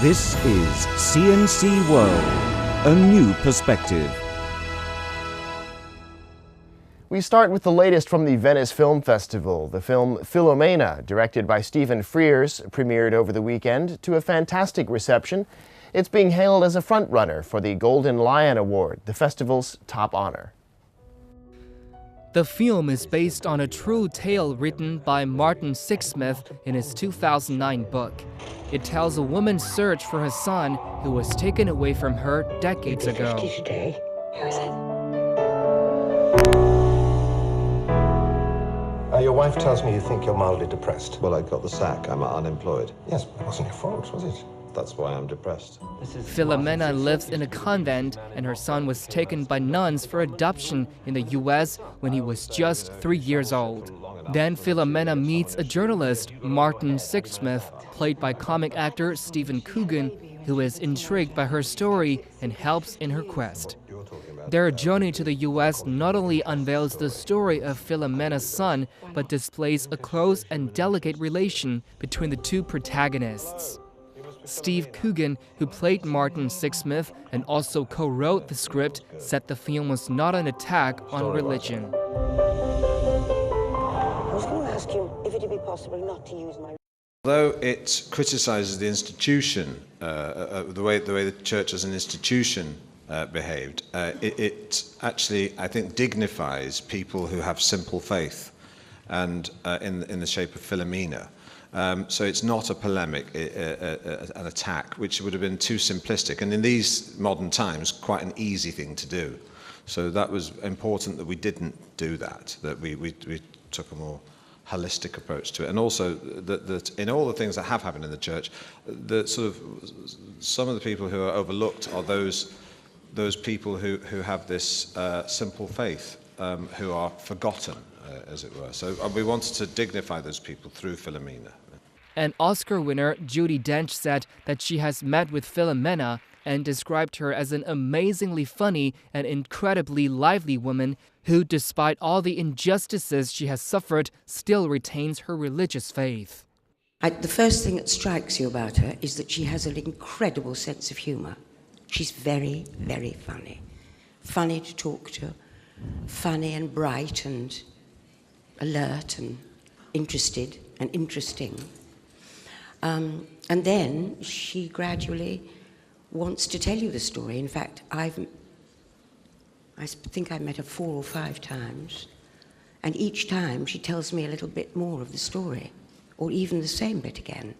This is CNC World, a new perspective. We start with the latest from the Venice Film Festival. The film Philomena, directed by Stephen Frears, premiered over the weekend to a fantastic reception. It's being hailed as a frontrunner for the Golden Lion Award, the festival's top honor. The film is based on a true tale written by Martin Sixsmith in his 2009 book. It tells a woman's search for her son who was taken away from her decades ago. 50 today. Who is it? Your wife tells me you think you're mildly depressed. Well, I got the sack. I'm unemployed. Yes, but it wasn't your fault, was it? That's why I'm depressed. Philomena lives in a convent, and her son was taken by nuns for adoption in the US when he was just 3 years old. Then Philomena meets a journalist, Martin Sixsmith, played by comic actor Stephen Coogan, who is intrigued by her story and helps in her quest. Their journey to the US not only unveils the story of Philomena's son, but displays a close and delicate relation between the two protagonists. Steve Coogan, who played Martin Sixsmith and also co-wrote the script, said the film was not an attack on religion. I was going to ask you if it would be possible not to use my... Although it criticises the institution, the way the church as an institution behaved, it actually, I think, dignifies people who have simple faith, and in the shape of Philomena. So it's not a polemic, an attack, which would have been too simplistic, and in these modern times, quite an easy thing to do. So that was important that we didn't do that, that we took a more holistic approach to it, and also that in all the things that have happened in the church, some of the people who are overlooked are those people who have this simple faith, who are forgotten, as it were. So we wanted to dignify those people through Philomena. And Oscar winner Judi Dench said that she has met with Philomena and described her as an amazingly funny and incredibly lively woman who, despite all the injustices she has suffered, still retains her religious faith. The first thing that strikes you about her is that she has an incredible sense of humour. She's very, very funny. Funny to talk to, funny and bright and alert and interested and interesting. And then she gradually wants to tell you the story. In fact, I think I've met her 4 or 5 times, and each time she tells me a little bit more of the story, or even the same bit again.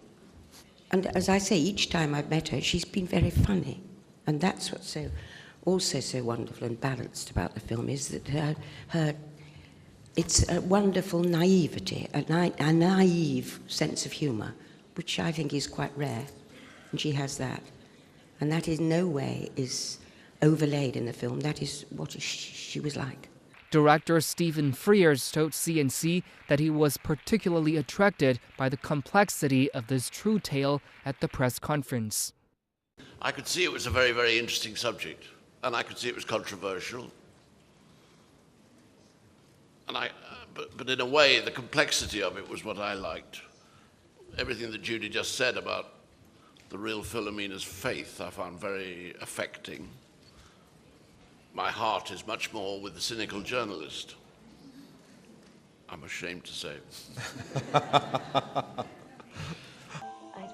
And as I say, each time I've met her, she's been very funny. And that's what's also so wonderful and balanced about the film, is that it's a wonderful naivety, a naive sense of humour, which I think is quite rare, and she has that. And that in no way is overlaid in the film. That is what she was like. Director Stephen Frears told CNC that he was particularly attracted by the complexity of this true tale at the press conference. I could see it was a very, very interesting subject, and I could see it was controversial. And but in a way, the complexity of it was what I liked. Everything that Judi just said about the real Philomena's faith, I found very affecting. My heart is much more with the cynical journalist, I'm ashamed to say. I'd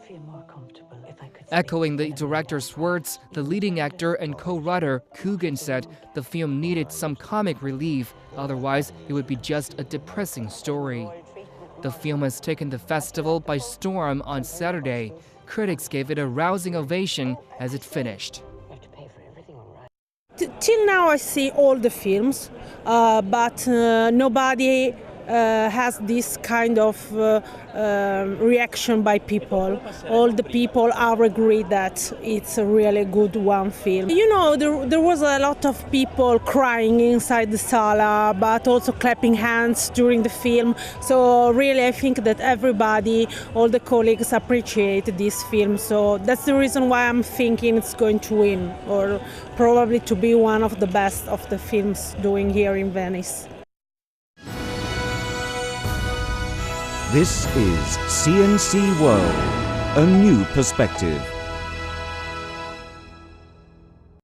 feel more comfortable if I could... Echoing the director's words, the leading actor and co-writer Coogan said the film needed some comic relief, otherwise it would be just a depressing story. The film has taken the festival by storm on Saturday. Critics gave it a rousing ovation as it finished. Till now I see all the films, but nobody has this kind of reaction by people. All the people are agree that it's a really good one film. You know, there was a lot of people crying inside the sala, but also clapping hands during the film. So really I think that everybody, all the colleagues appreciate this film. So that's the reason why I'm thinking it's going to win, or probably to be one of the best of the films doing here in Venice. This is CNC World, a new perspective.